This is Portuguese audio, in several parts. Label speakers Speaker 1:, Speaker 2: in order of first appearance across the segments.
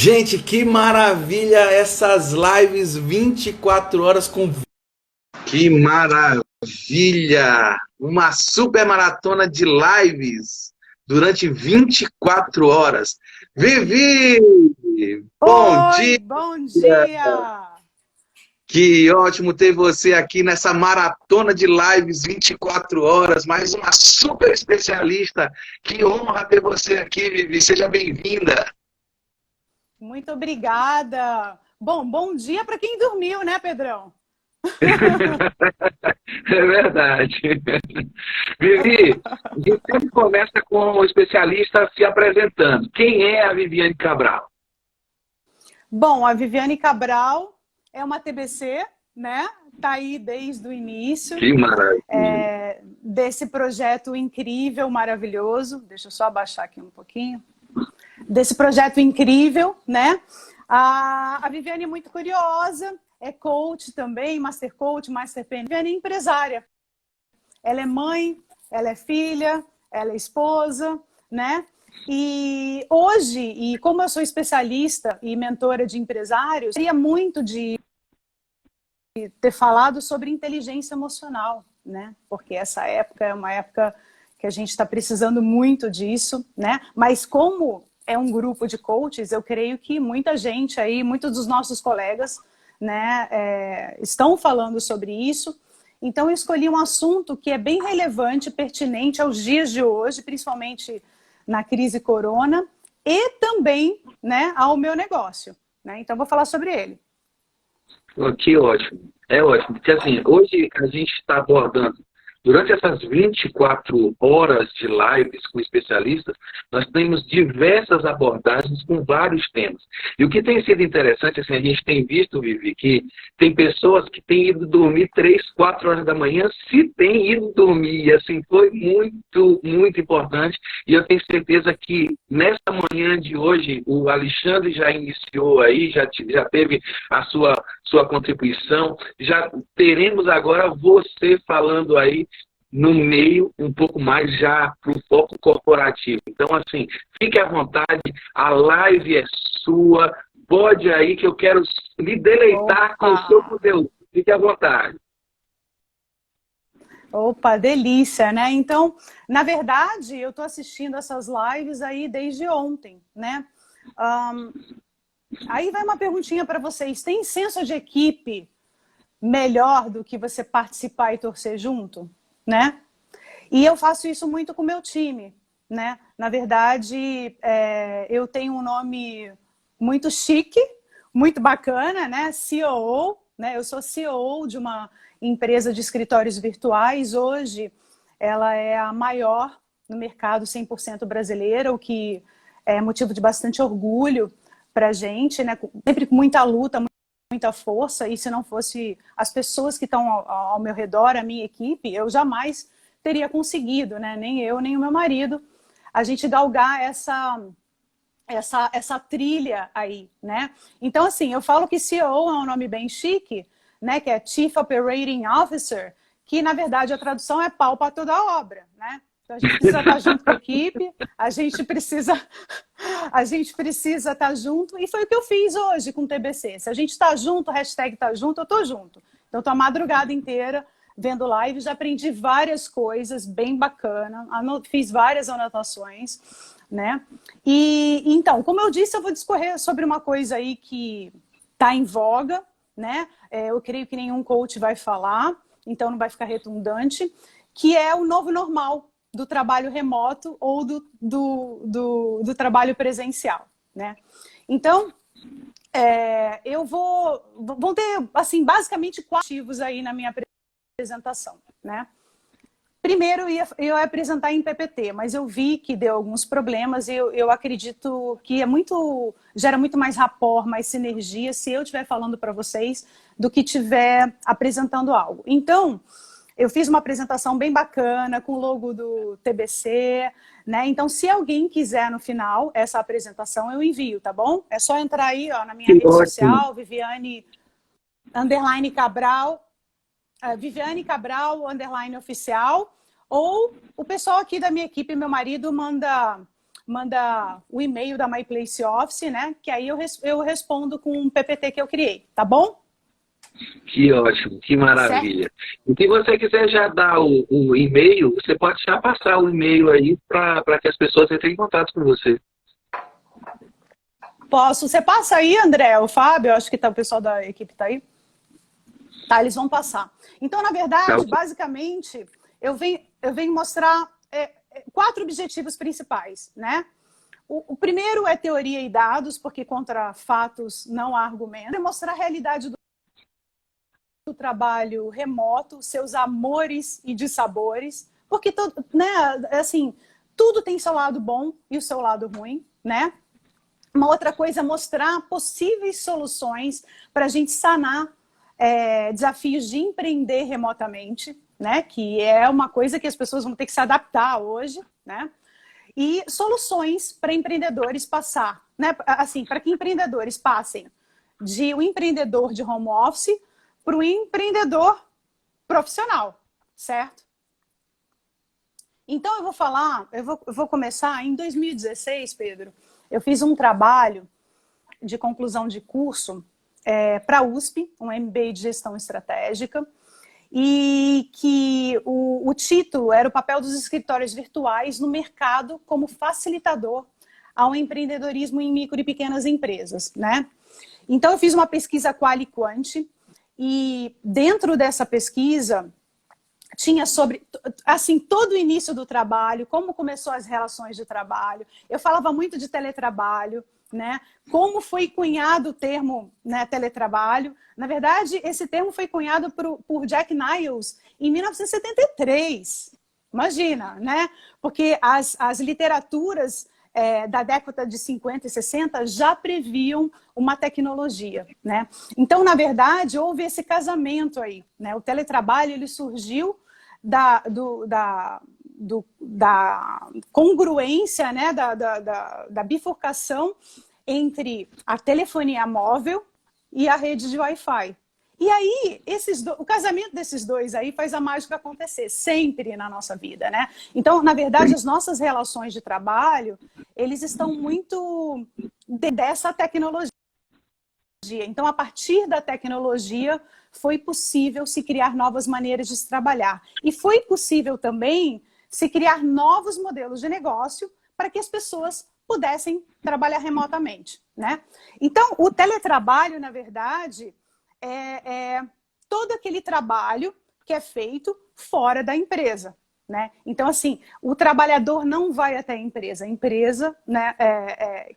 Speaker 1: Gente, que maravilha essas lives 24 horas com. Que maravilha! Uma super maratona de lives durante 24 horas. Vivi! Bom
Speaker 2: Oi,
Speaker 1: dia!
Speaker 2: bom dia!
Speaker 1: Que ótimo ter você aqui nessa maratona de lives 24 horas. Mais uma super especialista. Que honra ter você aqui, Vivi. Seja bem-vinda.
Speaker 2: Muito obrigada. Bom dia para quem dormiu, né, Pedrão?
Speaker 1: É verdade. Vivi, a gente sempre começa com o especialista se apresentando. Quem é a Viviane Cabral?
Speaker 2: Bom, a Viviane Cabral é uma TBC, né? Tá aí desde o início
Speaker 1: Que maravilha.
Speaker 2: desse projeto incrível, maravilhoso. Deixa eu só abaixar aqui um pouquinho. Desse projeto incrível, né? A Viviane é muito curiosa, é coach também, Master Coach, Master PNL. Viviane é empresária. Ela é mãe, ela é filha, ela é esposa, né? E hoje, e como eu sou especialista e mentora de empresários, eu gostaria muito de ter falado sobre inteligência emocional, né? Porque essa época é uma época que a gente está precisando muito disso, né? Mas como é um grupo de coaches, eu creio que muita gente aí, muitos dos nossos colegas, né, estão falando sobre isso. Então eu escolhi um assunto que é bem relevante, pertinente aos dias de hoje, principalmente na crise corona, e também, né, ao meu negócio, né? Então vou falar sobre ele.
Speaker 1: Oh, que ótimo. É ótimo, porque assim, hoje a gente está abordando, durante essas 24 horas de lives com especialistas, nós temos diversas abordagens com vários temas. E o que tem sido interessante, assim, a gente tem visto, Vivi, que tem pessoas que têm ido dormir 3, 4 horas da manhã, se têm ido dormir, e assim, foi muito, muito importante. E eu tenho certeza que nessa manhã de hoje, o Alexandre já iniciou aí, já teve a sua contribuição. Já teremos agora você falando aí no meio, um pouco mais já para o foco corporativo. Então, assim, fique à vontade, a live é sua, pode aí que eu quero lhe deleitar com o seu
Speaker 2: Opa!
Speaker 1: conteúdo. Fique à vontade.
Speaker 2: Opa, delícia, né? Então, na verdade, eu estou assistindo essas lives aí desde ontem, né? Ahn, Aí vai uma perguntinha para vocês. Tem senso de equipe melhor do que você participar e torcer junto, né? E eu faço isso muito com o meu time, né? Na verdade, eu tenho um nome muito chique, muito bacana, né? COO, né? Eu sou CEO de uma empresa de escritórios virtuais. Hoje, ela é a maior no mercado 100% brasileira, o que é motivo de bastante orgulho para a gente, né? Sempre com muita luta, muita força, e se não fosse as pessoas que estão ao meu redor, a minha equipe, eu jamais teria conseguido, né? Nem eu, nem o meu marido, a gente galgar essa trilha aí, né? Então, assim, eu falo que CEO é um nome bem chique, né? Que é Chief Operating Officer, que, na verdade, a tradução é pau para toda a obra, né? Então, a gente precisa estar junto com a equipe, a gente precisa estar junto, e foi o que eu fiz hoje com o TBC. Se a gente está junto, hashtag tá junto, eu tô junto. Então, estou a madrugada inteira vendo lives, já aprendi várias coisas bem bacanas, fiz várias anotações, né? E então, como eu disse, eu vou discorrer sobre uma coisa aí que está em voga, né? Eu creio que nenhum coach vai falar, então não vai ficar redundante, que é o novo normal do trabalho remoto ou do trabalho presencial, né? Então, vão ter, assim, basicamente 4 ativos aí na minha apresentação, né? Primeiro, eu ia apresentar em PPT, mas eu vi que deu alguns problemas e eu acredito que gera muito mais rapport, mais sinergia se eu estiver falando para vocês do que estiver apresentando algo. Então, eu fiz uma apresentação bem bacana com o logo do TBC, né? Então, se alguém quiser no final essa apresentação, eu envio, tá bom? É só entrar aí, ó, na minha
Speaker 1: Que
Speaker 2: rede
Speaker 1: ótimo.
Speaker 2: social, Viviane_Cabral, Viviane Cabral, _oficial, ou o pessoal aqui da minha equipe, meu marido, manda manda o e-mail da My Place Office, né? Que aí eu respondo com um PPT que eu criei, tá bom?
Speaker 1: Que ótimo, que maravilha. E se você quiser já dar o e-mail, você pode já passar o e-mail aí para que as pessoas entrem em contato com você.
Speaker 2: Posso. Você passa aí, André, o Fábio, acho que tá, o pessoal da equipe tá aí. Tá, eles vão passar. Então, na verdade, basicamente, eu venho mostrar 4 objetivos principais, né? O primeiro é teoria e dados, porque contra fatos não há argumento. É mostrar a realidade do trabalho remoto, seus amores e dissabores, porque né, assim, tudo tem seu lado bom e o seu lado ruim, né? Uma outra coisa é mostrar possíveis soluções para a gente sanar desafios de empreender remotamente, né? Que é uma coisa que as pessoas vão ter que se adaptar hoje, né? E soluções para empreendedores passar, né? Assim, para que empreendedores passem de um empreendedor de home office para o empreendedor profissional, certo? Então, eu vou começar em 2016, Pedro. Eu fiz um trabalho de conclusão de curso para a USP, um MBA de Gestão Estratégica, e que o título era o papel dos escritórios virtuais no mercado como facilitador ao empreendedorismo em micro e pequenas empresas, né? Então, eu fiz uma pesquisa quali e quanti, e dentro dessa pesquisa tinha sobre, assim, todo o início do trabalho, como começou as relações de trabalho. Eu falava muito de teletrabalho, né? Como foi cunhado o termo, né, teletrabalho. Na verdade, esse termo foi cunhado por Jack Niles em 1973. Imagina, né? Porque as literaturas da década de 50 e 60 já previam uma tecnologia, né? Então, na verdade, houve esse casamento aí, né? O teletrabalho ele surgiu da congruência, né? da bifurcação entre a telefonia móvel e a rede de Wi-Fi. E aí, o casamento desses dois aí faz a mágica acontecer, sempre na nossa vida, né? Então, na verdade, as nossas relações de trabalho, eles estão muito dessa tecnologia. Então, a partir da tecnologia, foi possível se criar novas maneiras de se trabalhar. E foi possível também se criar novos modelos de negócio para que as pessoas pudessem trabalhar remotamente, né? Então, o teletrabalho, na verdade, é todo aquele trabalho que é feito fora da empresa, né? Então, assim, o trabalhador não vai até a empresa, né,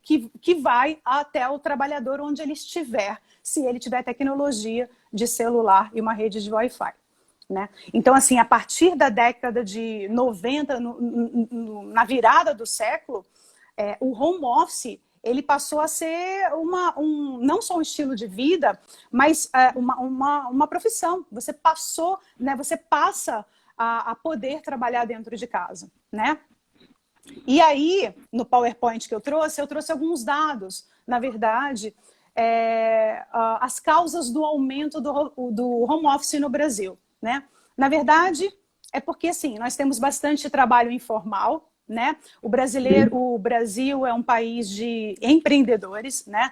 Speaker 2: que vai até o trabalhador onde ele estiver, se ele tiver tecnologia de celular e uma rede de Wi-Fi, né? Então, assim, a partir da década de 90, na virada do século, o home office ele passou a ser não só um estilo de vida, mas uma profissão. Você passou, né, você passa a poder trabalhar dentro de casa, né? E aí, no PowerPoint que eu trouxe alguns dados. Na verdade, as causas do aumento do home office no Brasil, né? Na verdade, é porque, assim, nós temos bastante trabalho informal, né? O Brasil é um país de empreendedores, né?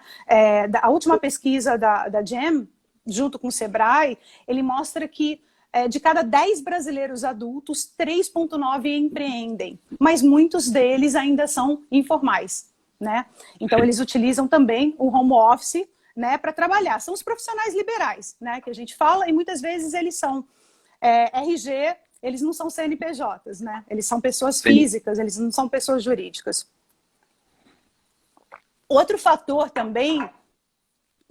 Speaker 2: A última pesquisa da GEM, junto com o Sebrae, ele mostra que de cada 10 brasileiros adultos, 3,9 empreendem, mas muitos deles ainda são informais, né? Então, eles utilizam também o home office, né, para trabalhar. São os profissionais liberais, né, que a gente fala, e muitas vezes eles são RG, eles não são CNPJs, né? Eles são pessoas físicas, eles não são pessoas jurídicas. Outro fator também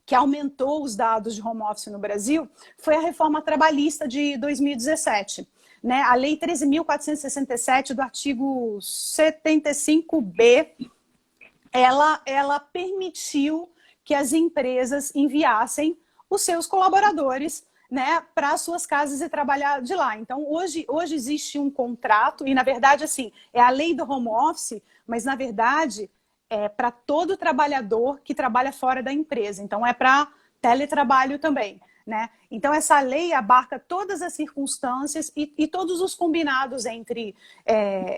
Speaker 2: que aumentou os dados de home office no Brasil foi a reforma trabalhista de 2017. Né? A Lei 13.467, do artigo 75B, ela permitiu que as empresas enviassem os seus colaboradores, né, para as suas casas e trabalhar de lá. Então, hoje existe um contrato, e na verdade, assim, é a lei do home office, mas na verdade é para todo trabalhador que trabalha fora da empresa. Então, é para teletrabalho também, né? Então, essa lei abarca todas as circunstâncias e todos os combinados entre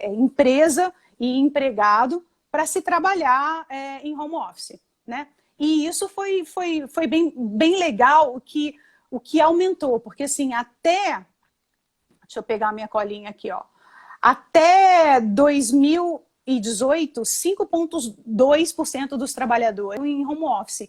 Speaker 2: empresa e empregado para se trabalhar em home office, né? E isso foi bem legal, o que aumentou, porque assim, deixa eu pegar a minha colinha aqui, ó. Até 2018, 5,2% dos trabalhadores em home office.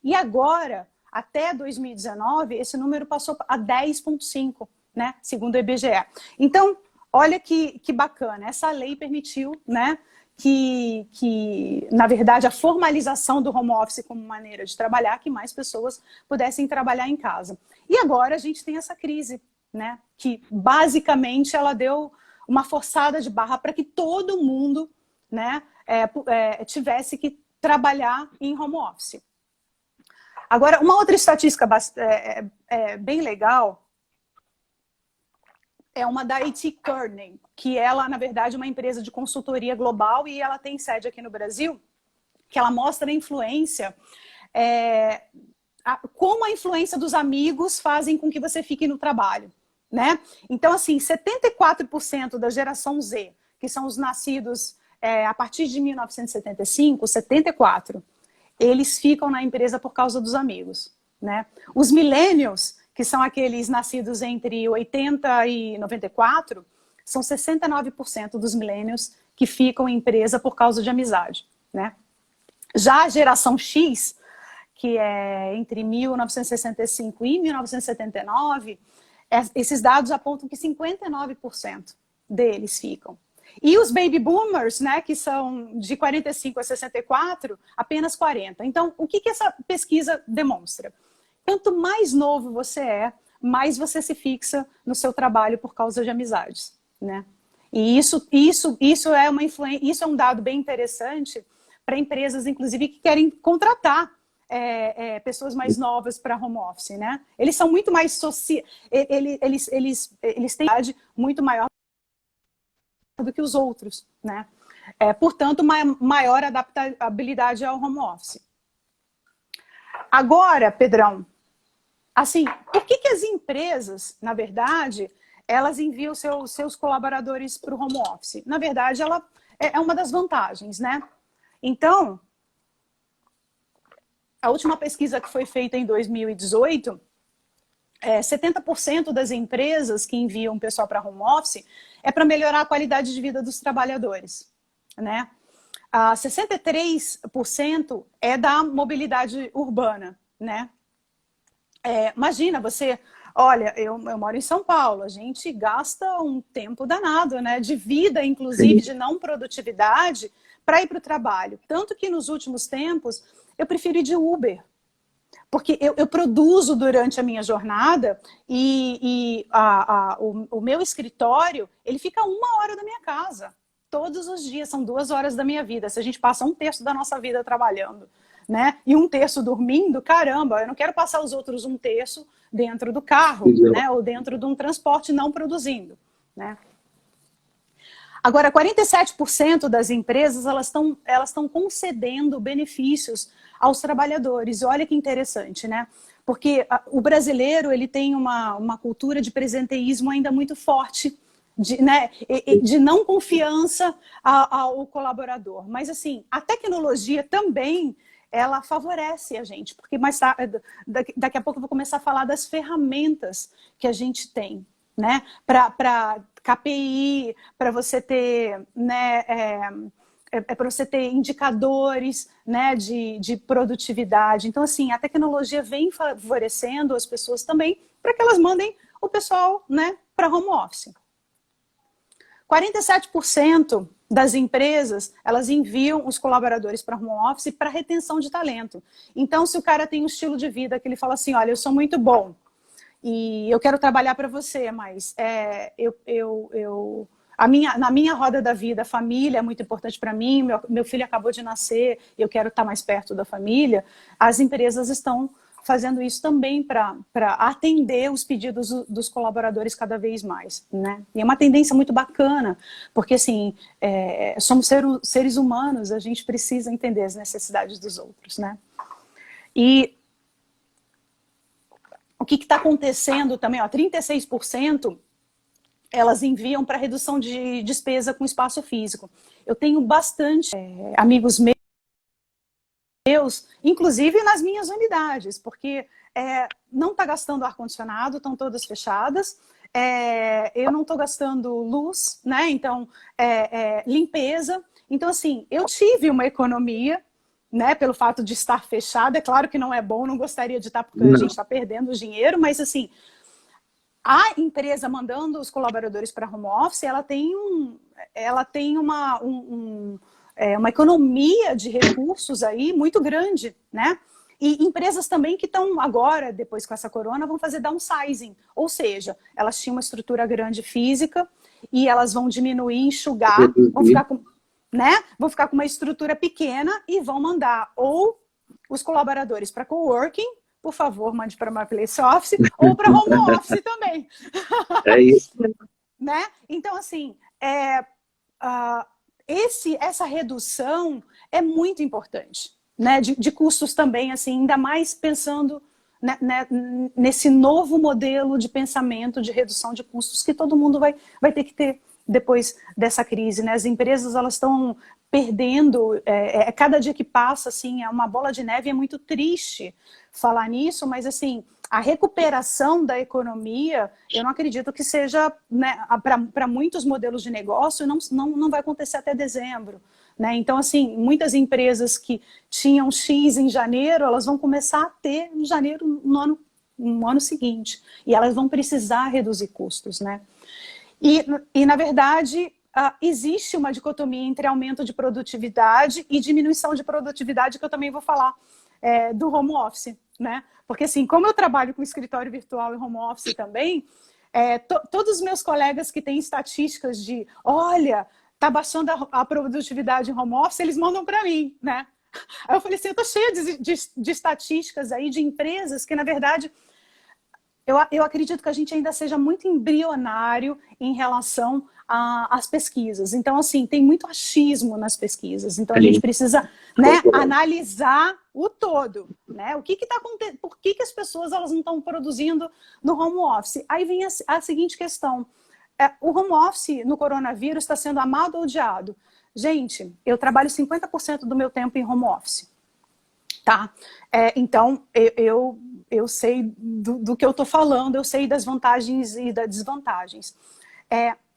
Speaker 2: E agora, até 2019, esse número passou a 10,5%, né? Segundo o IBGE. Então, olha que bacana. Essa lei permitiu, né, que, na verdade, a formalização do home office como maneira de trabalhar, que mais pessoas pudessem trabalhar em casa. E agora a gente tem essa crise, né, que basicamente ela deu uma forçada de barra para que todo mundo, né, tivesse que trabalhar em home office. Agora, uma outra estatística bem legal é uma da A.T. Kearney, que ela, na verdade, é uma empresa de consultoria global e ela tem sede aqui no Brasil, que ela mostra a influência, como a influência dos amigos fazem com que você fique no trabalho, né? Então, assim, 74% da geração Z, que são os nascidos a partir de 1975, 74%, eles ficam na empresa por causa dos amigos, né? Os millennials, que são aqueles nascidos entre 80 e 94, são 69% dos millennials que ficam em empresa por causa de amizade, né? Já a geração X, que é entre 1965 e 1979, esses dados apontam que 59% deles ficam. E os baby boomers, né, que são de 45 a 64, apenas 40%. Então, o que essa pesquisa demonstra? Quanto mais novo você mais você se fixa no seu trabalho por causa de amizades, né? E isso é uma influência, isso é um dado bem interessante para empresas, inclusive, que querem contratar pessoas mais novas para home office, né? Eles são muito mais eles têm idade muito maior do que os outros, né? Portanto, maior adaptabilidade ao home office. Agora, Pedrão, assim, por que as empresas, na verdade, elas enviam seus colaboradores para o home office? Na verdade, ela é uma das vantagens, né? Então, a última pesquisa que foi feita em 2018, 70% das empresas que enviam pessoal para home office é para melhorar a qualidade de vida dos trabalhadores, né? 63% é da mobilidade urbana, né? Imagina, olha, eu moro em São Paulo, a gente gasta um tempo danado, né? De vida, inclusive, de não produtividade, para ir para o trabalho. Tanto que nos últimos tempos, eu prefiro ir de Uber. Porque eu produzo durante a minha jornada e o meu escritório, ele fica 1 hora da minha casa. Todos os dias, são 2 horas da minha vida. Se a gente passa 1/3 da nossa vida trabalhando, né? E 1/3 dormindo, caramba, eu não quero passar os outros 1/3 dentro do carro, né? Ou dentro de um transporte não produzindo, né? Agora, 47% das empresas, elas estão concedendo benefícios aos trabalhadores. Olha que interessante, né? Porque o brasileiro, ele tem uma cultura de presenteísmo ainda muito forte, de não confiança ao colaborador. Mas, assim, a tecnologia também, ela favorece a gente, porque daqui a pouco eu vou começar a falar das ferramentas que a gente tem, né? Para KPI, para você ter, né, para você ter indicadores, né, de produtividade. Então, assim, a tecnologia vem favorecendo as pessoas também para que elas mandem o pessoal, né, para home office. 47% das empresas, elas enviam os colaboradores para home office para retenção de talento. Então, se o cara tem um estilo de vida que ele fala assim, olha, eu sou muito bom e eu quero trabalhar para você, mas na minha roda da vida, a família é muito importante para mim, meu filho acabou de nascer, eu quero estar mais perto da família, as empresas estão fazendo isso também para atender os pedidos dos colaboradores cada vez mais, né? E é uma tendência muito bacana, porque assim, somos seres humanos, a gente precisa entender as necessidades dos outros, né? E o que está acontecendo também, ó, 36% elas enviam para redução de despesa com espaço físico. eu tenho bastante amigos meus, inclusive nas minhas unidades, porque não está gastando ar-condicionado, estão todas fechadas, eu não estou gastando luz, né? Então, limpeza. Então, assim, eu tive uma economia, né, pelo fato de estar fechada. É claro que não é bom, não gostaria de estar, porque a gente está perdendo dinheiro, mas, assim, a empresa mandando os colaboradores para home office, ela tem uma economia de recursos aí muito grande, né? E empresas também que estão agora, depois com essa corona, vão fazer downsizing. Ou seja, elas tinham uma estrutura grande física e elas vão diminuir, enxugar, vão ficar com uma estrutura pequena e vão mandar ou os colaboradores para coworking, por favor, mande para uma place office, ou para home office também.
Speaker 1: É isso.
Speaker 2: Né? Então, assim, essa redução é muito importante, né? De custos também, assim, ainda mais pensando nesse novo modelo de pensamento de redução de custos que todo mundo vai ter que ter depois dessa crise, né? As empresas, elas estão perdendo, cada dia que passa, assim, é uma bola de neve, é muito triste falar nisso, mas, assim, a recuperação da economia, eu não acredito que seja, né, para muitos modelos de negócio, não vai acontecer até dezembro, né? Então, assim, muitas empresas que tinham X em janeiro, elas vão começar a ter em janeiro no ano seguinte, e elas vão precisar reduzir custos, né? E na verdade, existe uma dicotomia entre aumento de produtividade e diminuição de produtividade, que eu também vou falar do home office, né? Porque, assim, como eu trabalho com escritório virtual e home office também, todos os meus colegas que têm estatísticas de, olha, tá baixando a produtividade em home office, eles mandam para mim, né? Aí eu falei assim, eu tô cheia de estatísticas aí de empresas que, na verdade, eu acredito que a gente ainda seja muito embrionário em relação às pesquisas. Então, assim, tem muito achismo nas pesquisas. Então, a gente precisa, né, analisar o todo, né? O que está acontecendo? Por que as pessoas elas não estão produzindo no home office? Aí vem a seguinte questão. O home office no coronavírus está sendo amado ou odiado? Gente, eu trabalho 50% do meu tempo em home office. Tá? Então, eu sei do que eu estou falando, eu sei das vantagens e das desvantagens.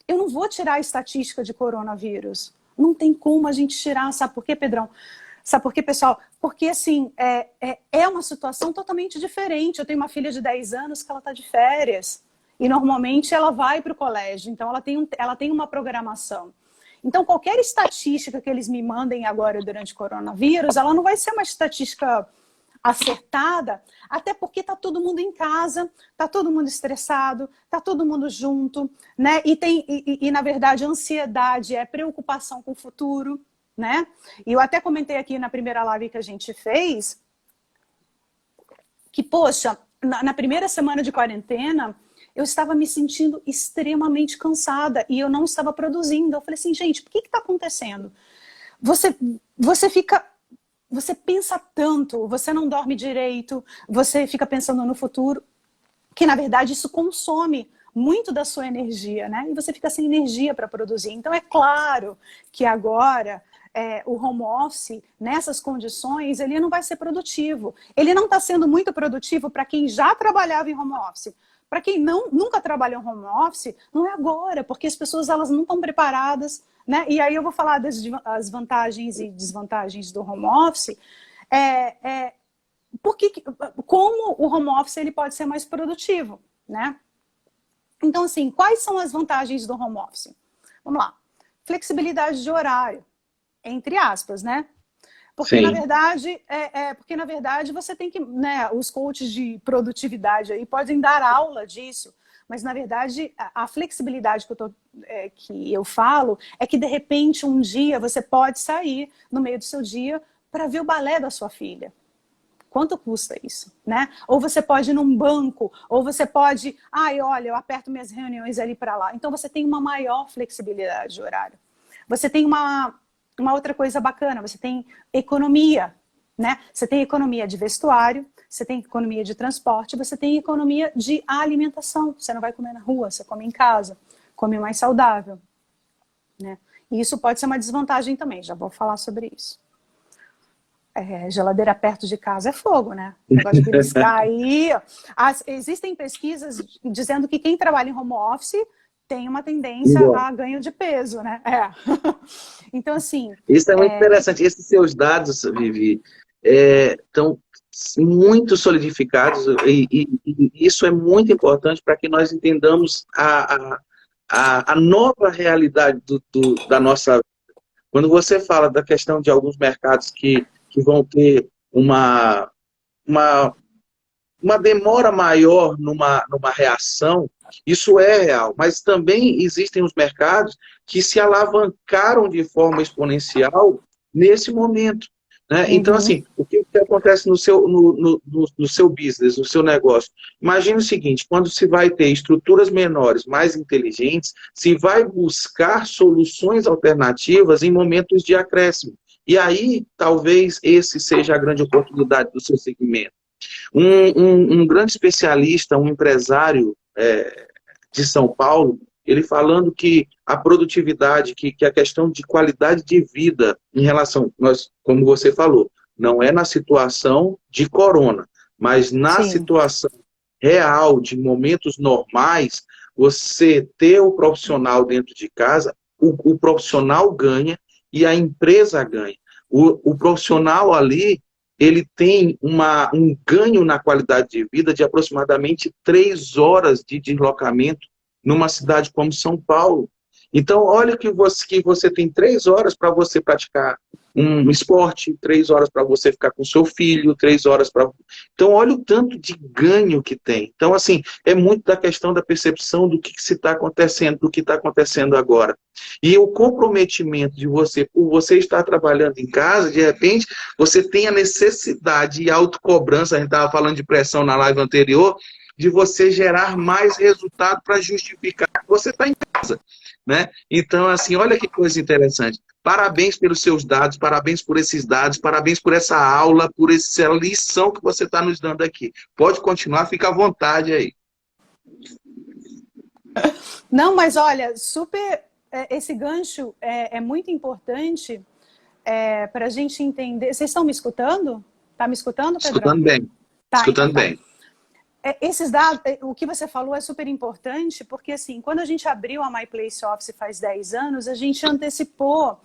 Speaker 2: Eu não vou tirar a estatística de coronavírus. Não tem como a gente tirar, sabe por quê, Pedrão? Sabe por quê, pessoal? Porque, assim, é uma situação totalmente diferente. Eu tenho uma filha de 10 anos que ela está de férias e, normalmente, ela vai para o colégio. Então, ela tem uma programação. Então, qualquer estatística que eles me mandem agora durante o coronavírus, ela não vai ser uma estatística acertada, até porque está todo mundo em casa, está todo mundo estressado, está todo mundo junto, né? E, na verdade, a ansiedade é preocupação com o futuro, né? E eu até comentei aqui na primeira live que a gente fez que, poxa, na primeira semana de quarentena, eu estava me sentindo extremamente cansada e eu não estava produzindo. Eu falei assim, gente, por que está acontecendo? Você pensa tanto, você não dorme direito, você fica pensando no futuro, que na verdade isso consome muito da sua energia, né? E você fica sem energia para produzir. Então é claro que agora o home office, nessas condições, ele não vai ser produtivo. Ele não está sendo muito produtivo para quem já trabalhava em home office. Para quem nunca trabalhou em home office, não é agora, porque as pessoas elas não estão preparadas, né? E aí eu vou falar das vantagens e desvantagens do home office. Como o home office ele pode ser mais produtivo, né? Então, assim, quais são as vantagens do home office? Vamos lá. Flexibilidade de horário, entre aspas, né? Porque na verdade você tem que, né, os coaches de produtividade aí podem dar aula disso, mas na verdade a flexibilidade que eu falo é que de repente um dia você pode sair no meio do seu dia para ver o balé da sua filha. Quanto custa isso, né? Ou você pode ir num banco, ou você pode, olha, eu aperto minhas reuniões ali para lá. Então você tem uma maior flexibilidade de horário. Você tem uma outra coisa bacana, você tem economia, né? Você tem economia de vestuário, você tem economia de transporte, você tem economia de alimentação. Você não vai comer na rua, você come em casa, come mais saudável, né? E isso pode ser uma desvantagem também, já vou falar sobre isso. Geladeira perto de casa é fogo, né? O negócio de beliscar aí. Existem pesquisas dizendo que quem trabalha em home office tem uma tendência a ganho de peso, né? Então, assim...
Speaker 3: Isso é muito interessante. Esses seus dados, Vivi, estão muito solidificados e isso é muito importante para que nós entendamos a nova realidade da nossa... Quando você fala da questão de alguns mercados que vão ter uma demora maior numa reação, isso é real. Mas também existem os mercados que se alavancaram de forma exponencial nesse momento. Né? Então, assim, o que acontece no seu business, no seu negócio? Imagine o seguinte, quando se vai ter estruturas menores, mais inteligentes, se vai buscar soluções alternativas em momentos de acréscimo. E aí, talvez, esse seja a grande oportunidade do seu segmento. Um grande especialista, um empresário de São Paulo, ele falando que a produtividade, que a questão de qualidade de vida em relação, como você falou, não é na situação de corona, mas na situação real, de momentos normais, você ter o profissional dentro de casa, o profissional ganha e a empresa ganha. O profissional ali, ele tem um ganho na qualidade de vida de aproximadamente 3 horas de deslocamento numa cidade como São Paulo. Então, olha que você tem 3 horas para você praticar um esporte, 3 horas para você ficar com seu filho, 3 horas para... Então, olha o tanto de ganho que tem. Então, assim, é muito da questão da percepção do que se está acontecendo, do que está acontecendo agora. E o comprometimento de você, por você estar trabalhando em casa, de repente, você tem a necessidade e autocobrança, a gente estava falando de pressão na live anterior, de você gerar mais resultado para justificar que você está em casa. Né? Então, assim, olha que coisa interessante. Parabéns pelos seus dados, parabéns por esses dados, parabéns por essa aula, por essa lição que você está nos dando aqui. Pode continuar, fica à vontade aí.
Speaker 2: Não, mas olha, esse gancho é muito importante para a gente entender. Vocês estão me escutando? Está me escutando, Pedro?
Speaker 3: Escutando bem.
Speaker 2: Tá,
Speaker 3: escutando
Speaker 2: então,
Speaker 3: bem.
Speaker 2: Esses dados, o que você falou é super importante, porque assim, quando a gente abriu a My Place Office faz 10 anos, a gente antecipou,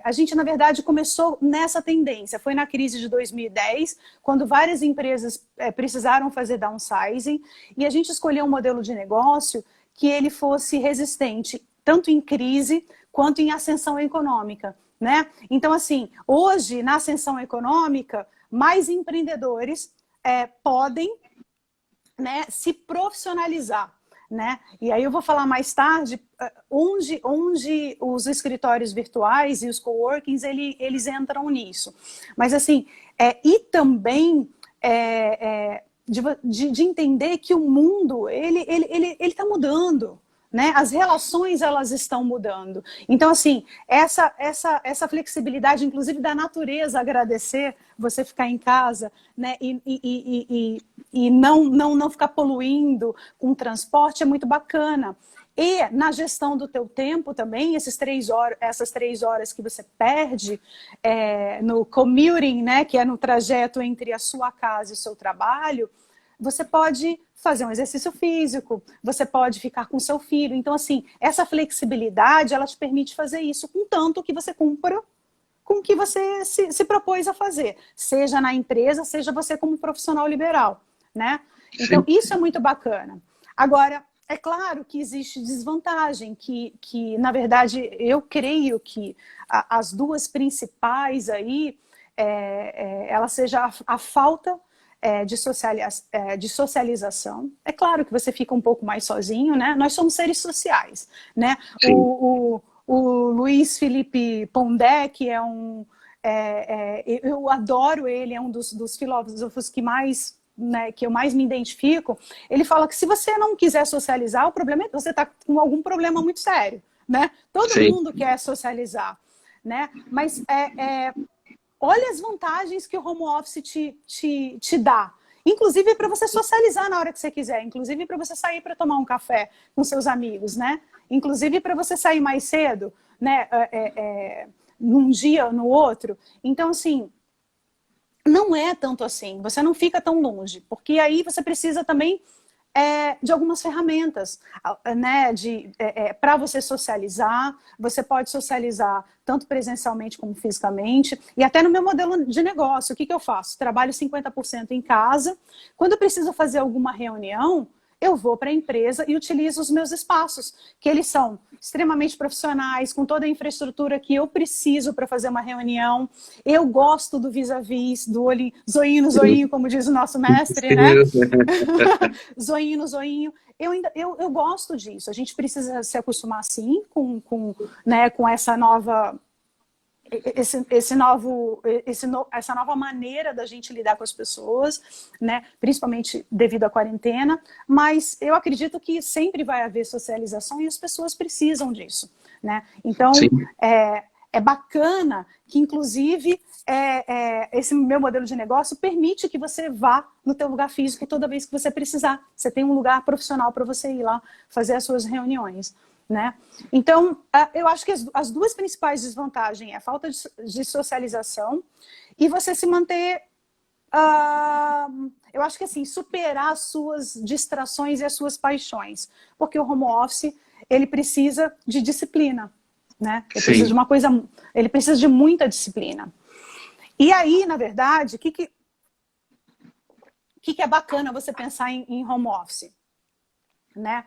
Speaker 2: a gente na verdade começou nessa tendência, foi na crise de 2010, quando várias empresas precisaram fazer downsizing, e a gente escolheu um modelo de negócio que ele fosse resistente, tanto em crise quanto em ascensão econômica. Né? Então assim, hoje na ascensão econômica, mais empreendedores podem, né, se profissionalizar. Né? E aí eu vou falar mais tarde onde os escritórios virtuais e os coworkings eles entram nisso. Mas assim, e também de entender que o mundo ele está mudando. Né? As relações elas estão mudando. Então, assim, essa flexibilidade, inclusive da natureza, agradecer você ficar em casa, né? E não ficar poluindo com o transporte é muito bacana. E na gestão do teu tempo também, essas 3 horas que você perde no commuting, né? Que é no trajeto entre a sua casa e o seu trabalho, você pode fazer um exercício físico, você pode ficar com seu filho. Então, assim, essa flexibilidade, ela te permite fazer isso com tanto que você cumpra com o que você se propôs a fazer. Seja na empresa, seja você como profissional liberal, né? Então, isso é muito bacana. Agora, é claro que existe desvantagem, que na verdade, eu creio que as duas principais aí, ela seja a falta de socialização. É claro que você fica um pouco mais sozinho, né? Nós somos seres sociais, né? O Luiz Felipe Pondé, que é eu adoro ele, é um dos filósofos que eu mais me identifico. Ele fala que se você não quiser socializar, o problema é que você está com algum problema muito sério, né? Todo mundo quer socializar, né? Mas olha as vantagens que o home office te dá. Inclusive para você socializar na hora que você quiser, inclusive para você sair para tomar um café com seus amigos, né? Inclusive para você sair mais cedo, né? Num dia ou no outro. Então, assim, não é tanto assim, você não fica tão longe, porque aí você precisa também de algumas ferramentas, né, para você socializar. Você pode socializar tanto presencialmente como fisicamente, e até no meu modelo de negócio, o que eu faço? Trabalho 50% em casa, quando eu preciso fazer alguma reunião, eu vou para a empresa e utilizo os meus espaços, que eles são extremamente profissionais, com toda a infraestrutura que eu preciso para fazer uma reunião. Eu gosto do vis-a-vis, do olho, zoinho no zoinho, como diz o nosso mestre, né? Zoinho no zoinho. Eu gosto disso. A gente precisa se acostumar, sim, com essa nova... essa nova maneira da gente lidar com as pessoas, né? Principalmente devido à quarentena, mas eu acredito que sempre vai haver socialização e as pessoas precisam disso, né? Então, é bacana que, inclusive, esse meu modelo de negócio permite que você vá no teu lugar físico toda vez que você precisar. Você tem um lugar profissional para você ir lá fazer as suas reuniões, né? Então, eu acho que as duas principais desvantagens é a falta de socialização e você se manter, eu acho que assim, superar as suas distrações e as suas paixões, porque o home office, ele precisa de disciplina, né? Ele precisa de uma coisa, ele precisa de muita disciplina. E aí, na verdade, o que é bacana você pensar em home office, né?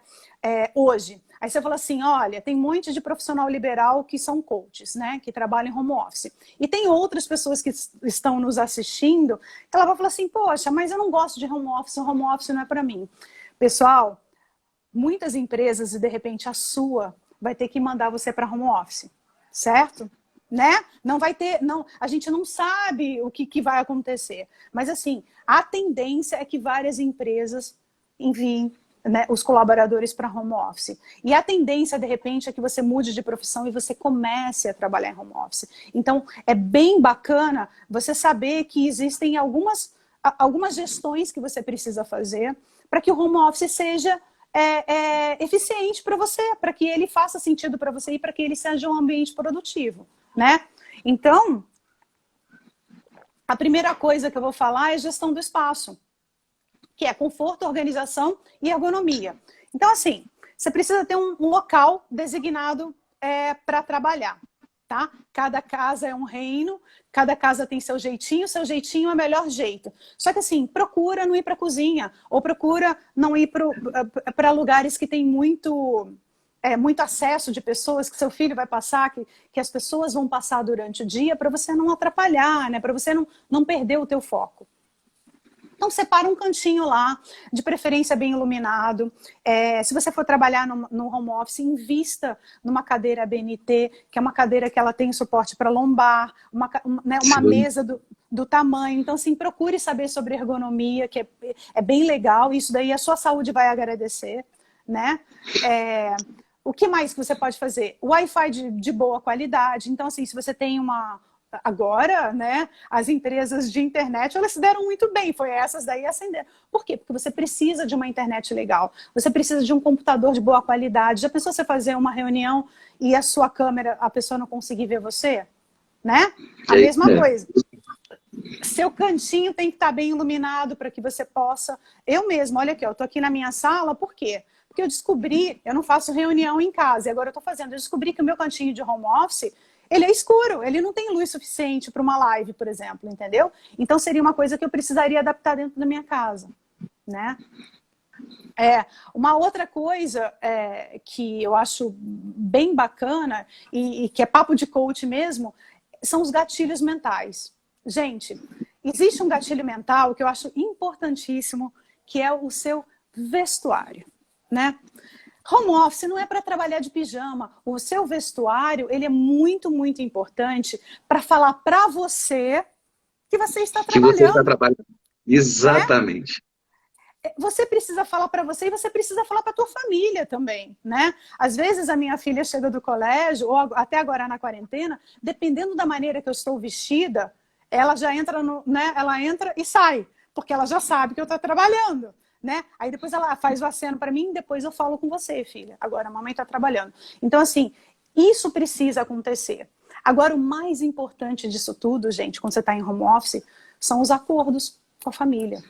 Speaker 2: Hoje, aí você fala assim, olha, tem um monte de profissional liberal que são coaches, né? Que trabalham em home office. E tem outras pessoas que estão nos assistindo, que ela vai falar assim, poxa, mas eu não gosto de home office não é para mim. Pessoal, muitas empresas, e de repente a sua, vai ter que mandar você para home office, certo? Né? Não vai ter, não, a gente não sabe o que vai acontecer. Mas assim, a tendência é que várias empresas enviem, né, os colaboradores para home office. E a tendência, de repente, é que você mude de profissão e você comece a trabalhar em home office. Então, é bem bacana você saber que existem algumas gestões que você precisa fazer para que o home office seja eficiente para você, para que ele faça sentido para você e para que ele seja um ambiente produtivo, né? Então, a primeira coisa que eu vou falar é gestão do espaço, que é conforto, organização e ergonomia. Então, assim, você precisa ter um local designado para trabalhar, tá? Cada casa é um reino, cada casa tem seu jeitinho é o melhor jeito. Só que, assim, procura não ir para a cozinha, ou procura não ir para lugares que tem muito acesso de pessoas, que seu filho vai passar, que as pessoas vão passar durante o dia, para você não atrapalhar, né? Para você não perder o teu foco. Então, separa um cantinho lá, de preferência bem iluminado. Se você for trabalhar no home office, invista numa cadeira BNT, que é uma cadeira que ela tem suporte para lombar, uma mesa do tamanho. Então, assim, procure saber sobre ergonomia, que é bem legal. Isso daí a sua saúde vai agradecer, né? O que mais que você pode fazer? Wi-Fi de boa qualidade. Então, assim, se você tem agora, né, as empresas de internet, elas se deram muito bem, foi essas daí acenderam. Por quê? Porque você precisa de uma internet legal, você precisa de um computador de boa qualidade. Já pensou você fazer uma reunião e a sua câmera, a pessoa não conseguir ver você? Né? A mesma coisa. Seu cantinho tem que estar bem iluminado para que você possa... Eu mesma, olha aqui, eu tô aqui na minha sala, por quê? Porque eu descobri, eu não faço reunião em casa, e agora eu tô fazendo, eu descobri que o meu cantinho de home office, ele é escuro, ele não tem luz suficiente para uma live, por exemplo, entendeu? Então seria uma coisa que eu precisaria adaptar dentro da minha casa, né? Uma outra coisa que eu acho bem bacana e que é papo de coach mesmo, são os gatilhos mentais. Gente, existe um gatilho mental que eu acho importantíssimo, que é o seu vestuário, né? Home office não é para trabalhar de pijama. O seu vestuário, ele é muito, muito importante para falar para você que você está trabalhando.
Speaker 3: Que você está trabalhando. Exatamente.
Speaker 2: Você precisa falar para você e você precisa falar para a tua família também, né? Às vezes a minha filha chega do colégio, ou até agora na quarentena, dependendo da maneira que eu estou vestida, ela já entra ela entra e sai. Porque ela já sabe que eu estou trabalhando, né? Aí depois ela faz o aceno para mim, depois eu falo com você, filha. Agora a mamãe está trabalhando. Então, assim, isso precisa acontecer. Agora, o mais importante disso tudo, gente, quando você está em home office, são os acordos com a família.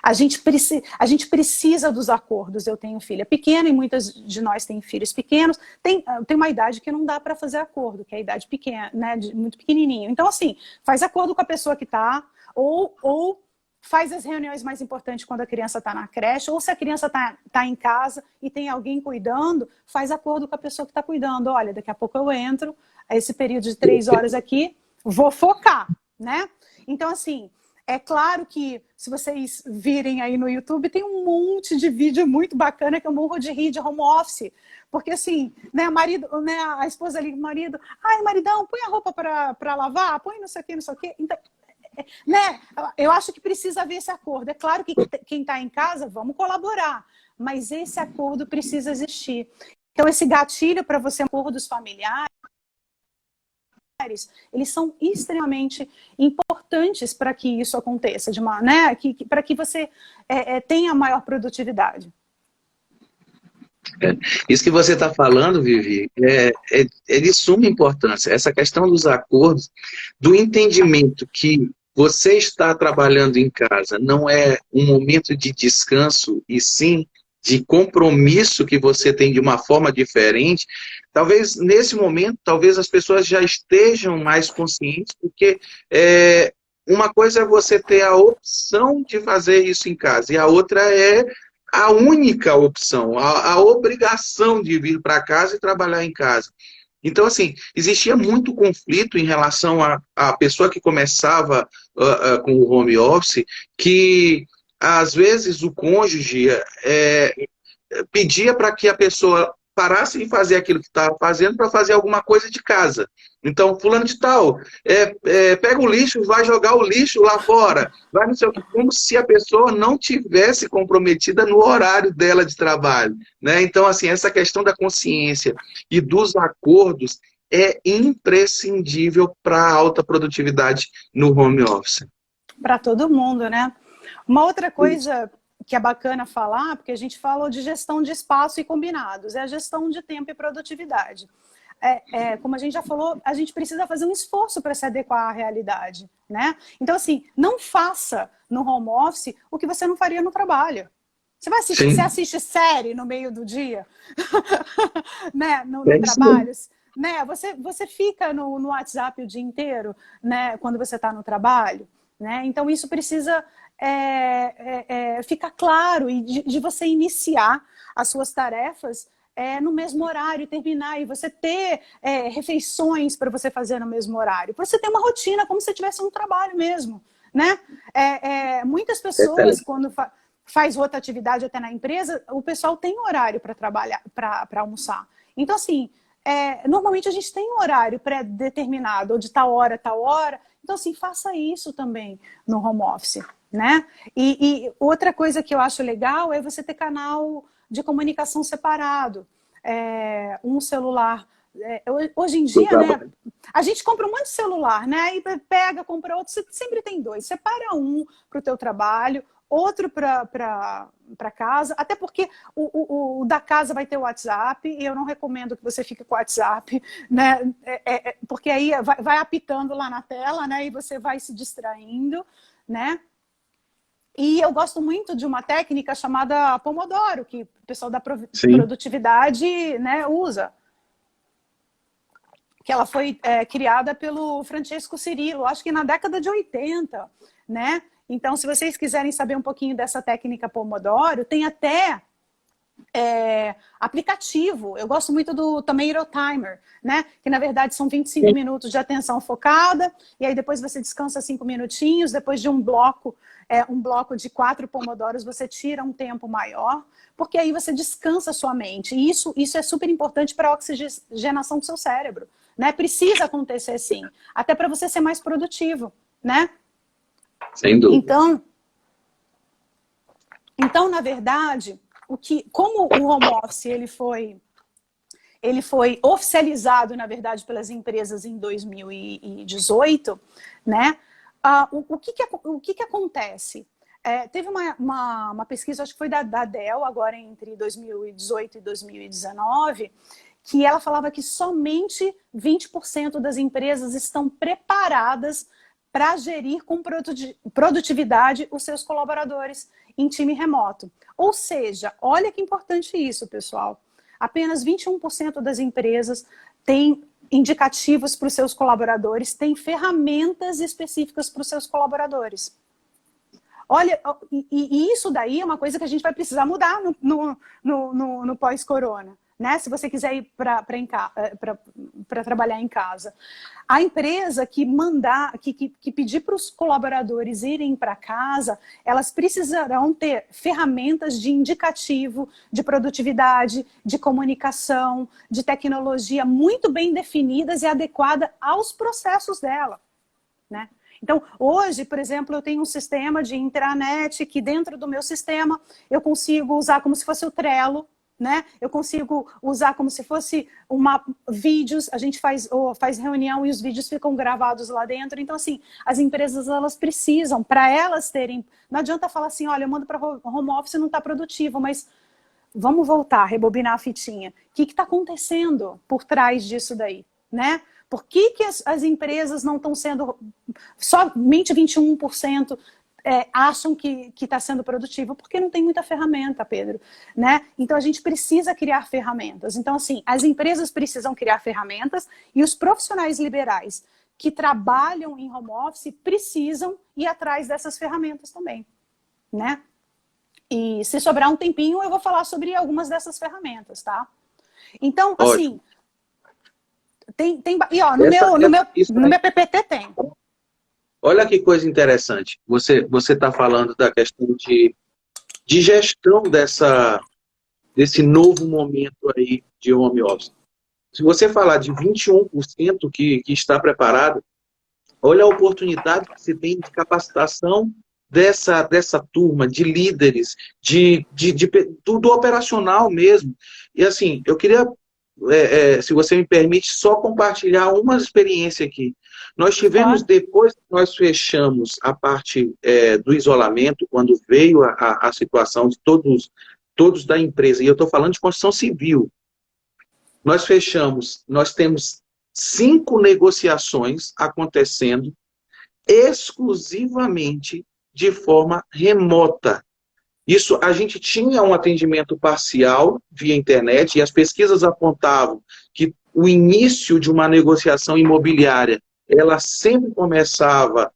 Speaker 2: A gente precisa dos acordos. Eu tenho filha pequena e muitas de nós têm filhos pequenos. Tem uma idade que não dá para fazer acordo, que é a idade pequena, né, muito pequenininho. Então, assim, faz acordo com a pessoa que está, ou faz as reuniões mais importantes quando a criança está na creche, ou se a criança está em casa e tem alguém cuidando, faz acordo com a pessoa que está cuidando. Olha, daqui a pouco eu entro, esse período de 3 horas aqui, vou focar, né? Então, assim, é claro que se vocês virem aí no YouTube, tem um monte de vídeo muito bacana que eu morro de rir de home office. Porque assim, né, a esposa ali, o marido, ai, maridão, põe a roupa para lavar, põe não sei o que, não sei o que. Então, né, eu acho que precisa haver esse acordo. É claro que quem está em casa, vamos colaborar, mas esse acordo precisa existir. Então, esse gatilho para você, acordos familiares, eles são extremamente importantes para que isso aconteça, né, para que você tenha maior produtividade.
Speaker 3: Isso que você está falando, Vivi, é de suma importância. Essa questão dos acordos, do entendimento que você está trabalhando em casa não é um momento de descanso, e sim de compromisso que você tem de uma forma diferente. Talvez nesse momento, talvez as pessoas já estejam mais conscientes, porque uma coisa é você ter a opção de fazer isso em casa, e a outra é a única opção, a obrigação de vir para casa e trabalhar em casa. Então, assim, existia muito conflito em relação à pessoa que começava com o home office, que às vezes o cônjuge pedia para que a pessoa parasse de fazer aquilo que estava fazendo para fazer alguma coisa de casa. Então, fulano de tal, pega o lixo, vai jogar o lixo lá fora, vai não sei o que, como se a pessoa não tivesse comprometida no horário dela de trabalho, né? Então, assim, essa questão da consciência e dos acordos é imprescindível para a alta produtividade no home office.
Speaker 2: Para todo mundo, né? Uma outra coisa que é bacana falar, porque a gente falou de gestão de espaço e combinados, é a gestão de tempo e produtividade. Como a gente já falou, a gente precisa fazer um esforço para se adequar à realidade, né? Então, assim, não faça no home office o que você não faria no trabalho. Você vai assistir, você assiste série no meio do dia, né? No trabalho, né? Você fica no WhatsApp o dia inteiro, né? Quando você está no trabalho, né? Então, isso precisa ficar claro, e de você iniciar as suas tarefas no mesmo horário, terminar, e você ter refeições para você fazer no mesmo horário, para você ter uma rotina, como se tivesse um trabalho mesmo, né? Muitas pessoas, quando faz rotatividade até na empresa, o pessoal tem horário para trabalhar, para almoçar. Então, assim, normalmente a gente tem um horário pré-determinado, ou de tal hora, tal hora. Então, assim, faça isso também no home office, né? E outra coisa que eu acho legal é você ter canal de comunicação separado. Um celular. Hoje em dia, né? A gente compra um monte de celular, né? E pega, compra outro. Você sempre tem 2. Separa um para o teu trabalho, outro para casa, até porque o da casa vai ter o WhatsApp, e eu não recomendo que você fique com o WhatsApp, né? Porque aí vai apitando lá na tela, né? E você vai se distraindo, né? E eu gosto muito de uma técnica chamada Pomodoro, que o pessoal da produtividade, né, usa. Que ela foi criada pelo Francesco Cirillo, acho que na década de 80, né? Então, se vocês quiserem saber um pouquinho dessa técnica Pomodoro, tem até aplicativo. Eu gosto muito do Tomato Timer, né? Que na verdade são 25 minutos de atenção focada, e aí depois você descansa 5 minutinhos, depois de um bloco de 4 pomodoros, você tira um tempo maior, porque aí você descansa a sua mente. E isso é super importante para a oxigenação do seu cérebro, né? Precisa acontecer sim, até para você ser mais produtivo, né?
Speaker 3: Sem dúvida.
Speaker 2: Então, na verdade, como o home office ele foi oficializado, na verdade, pelas empresas em 2018, né? O que acontece? Teve uma pesquisa, acho que foi da Dell, agora entre 2018 e 2019, que ela falava que somente 20% das empresas estão preparadas para gerir com produtividade os seus colaboradores em time remoto. Ou seja, olha que importante isso, pessoal. Apenas 21% das empresas têm indicativos para os seus colaboradores, têm ferramentas específicas para os seus colaboradores. Olha, e isso daí é uma coisa que a gente vai precisar mudar no pós-corona, né? Se você quiser ir para trabalhar em casa. A empresa que pedir para os colaboradores irem para casa, elas precisarão ter ferramentas de indicativo, de produtividade, de comunicação, de tecnologia muito bem definidas e adequadas aos processos dela, né? Então, hoje, por exemplo, eu tenho um sistema de intranet que dentro do meu sistema eu consigo usar como se fosse o Trello, né? Eu consigo usar como se fosse vídeos, a gente faz reunião e os vídeos ficam gravados lá dentro. Então, assim, as empresas, elas precisam, para elas terem... Não adianta falar assim, olha, eu mando para home office e não está produtivo, mas vamos voltar, rebobinar a fitinha. O que está acontecendo por trás disso daí, né? Por que as empresas não estão sendo... Somente 21% acham que está sendo produtivo? Porque não tem muita ferramenta, Pedro, né? Então, a gente precisa criar ferramentas. Então, assim, as empresas precisam criar ferramentas e os profissionais liberais que trabalham em home office precisam ir atrás dessas ferramentas também, né? E se sobrar um tempinho, eu vou falar sobre algumas dessas ferramentas, tá? Então, assim... E ó, no meu PPT tem.
Speaker 3: Olha que coisa interessante. Você está falando da questão de gestão desse novo momento aí de home office. Se você falar de 21% que está preparado, olha a oportunidade que você tem de capacitação dessa turma, de líderes, do operacional mesmo. E assim, eu queria... se você me permite, só compartilhar uma experiência aqui. Nós tivemos, depois que nós fechamos a parte do isolamento, quando veio a situação de todos da empresa, e eu estou falando de construção civil, nós temos 5 negociações acontecendo exclusivamente de forma remota. Isso, a gente tinha um atendimento parcial via internet e as pesquisas apontavam que o início de uma negociação imobiliária, ela sempre começava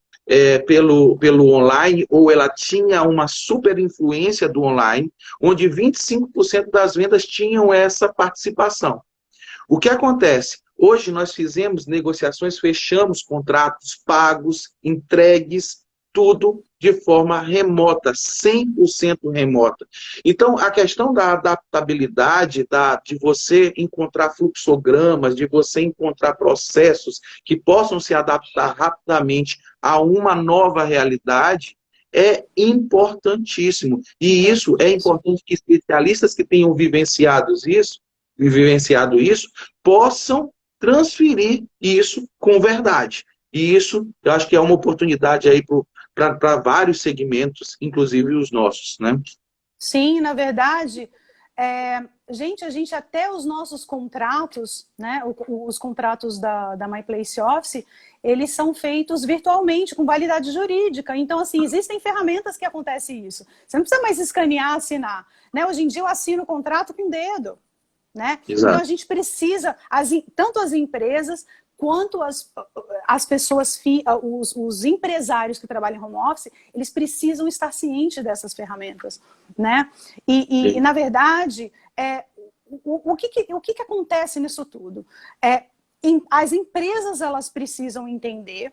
Speaker 3: pelo online, ou ela tinha uma super influência do online, onde 25% das vendas tinham essa participação. O que acontece? Hoje nós fizemos negociações, fechamos contratos pagos, entregues, tudo de forma remota, 100% remota. Então, a questão da adaptabilidade, de você encontrar fluxogramas, de você encontrar processos que possam se adaptar rapidamente a uma nova realidade, é importantíssimo. E isso é importante que especialistas que tenham vivenciado isso possam transferir isso com verdade. E isso, eu acho que é uma oportunidade aí para vários segmentos, inclusive os nossos, né?
Speaker 2: Sim, na verdade, a gente até os nossos contratos, né, os contratos da MyPlace Office, eles são feitos virtualmente, com validade jurídica. Então, assim, existem ferramentas que acontecem isso. Você não precisa mais escanear, assinar, né? Hoje em dia eu assino o contrato com o dedo, né? Então, a gente precisa, tanto as empresas quanto as pessoas, os empresários que trabalham em home office, eles precisam estar cientes dessas ferramentas, né? E na verdade, o que acontece nisso tudo? As empresas, elas precisam entender,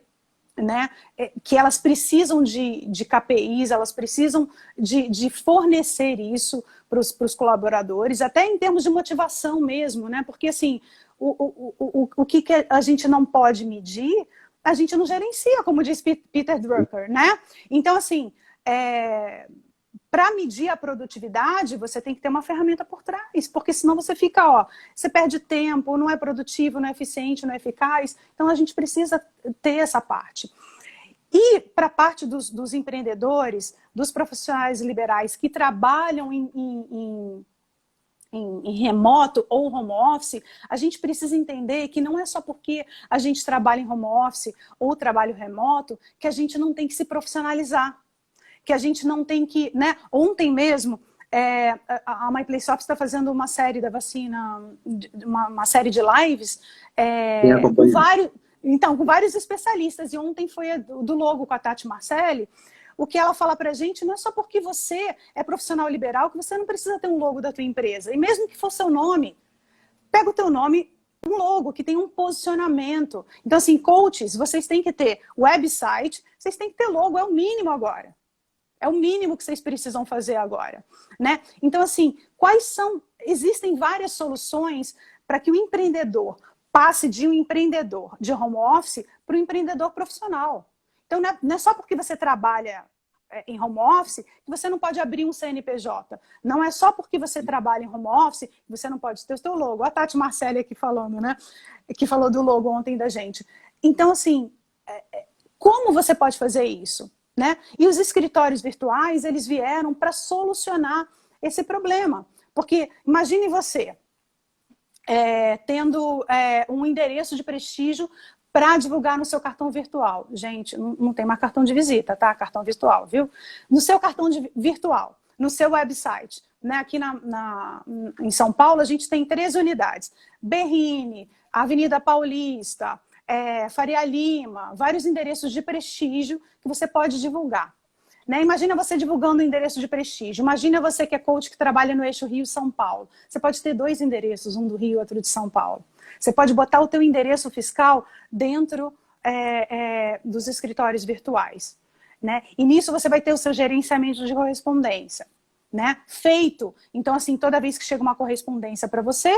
Speaker 2: né, que elas precisam de KPIs, elas precisam de fornecer isso para os colaboradores, até em termos de motivação mesmo, né? Porque assim, o que a gente não pode medir, a gente não gerencia, como diz Peter Drucker, né? Então, assim, para medir a produtividade, você tem que ter uma ferramenta por trás, porque senão você fica, você perde tempo, não é produtivo, não é eficiente, não é eficaz. Então, a gente precisa ter essa parte. E para a parte dos empreendedores, dos profissionais liberais que trabalham em remoto ou home office, a gente precisa entender que não é só porque a gente trabalha em home office ou trabalho remoto que a gente não tem que se profissionalizar, que a gente não tem que, né? Ontem mesmo, a MyPlaceOffice está fazendo uma série da vacina, uma série de lives com vários especialistas, e ontem foi do logo com a Tati Marcelli. O que ela fala pra gente não é só porque você é profissional liberal que você não precisa ter um logo da tua empresa. E mesmo que for seu nome, pega o teu nome, um logo que tem um posicionamento. Então, assim, coaches, vocês têm que ter website, vocês têm que ter logo, é o mínimo agora. É o mínimo que vocês precisam fazer agora, né? Então, assim, existem várias soluções para que o empreendedor passe de um empreendedor de home office para um empreendedor profissional. Então, não é só porque você trabalha em home office que você não pode abrir um CNPJ. Não é só porque você trabalha em home office que você não pode ter o seu logo. A Tati Marcelli aqui falando, né? Que falou do logo ontem da gente. Então, assim, como você pode fazer isso? Né? E os escritórios virtuais, eles vieram para solucionar esse problema. Porque imagine você tendo um endereço de prestígio para divulgar no seu cartão virtual. Gente, não tem mais cartão de visita, tá? Cartão virtual, viu? No seu cartão virtual, no seu website. Né? Aqui em São Paulo, a gente tem 3 unidades. Berrini, Avenida Paulista, Faria Lima, vários endereços de prestígio que você pode divulgar. Né? Imagina você divulgando um endereço de prestígio. Imagina você que é coach que trabalha no eixo Rio-São Paulo. Você pode ter 2 endereços, um do Rio e outro de São Paulo. Você pode botar o teu endereço fiscal dentro dos escritórios virtuais. Né? E nisso você vai ter o seu gerenciamento de correspondência. Né? Feito. Então, assim, toda vez que chega uma correspondência para você,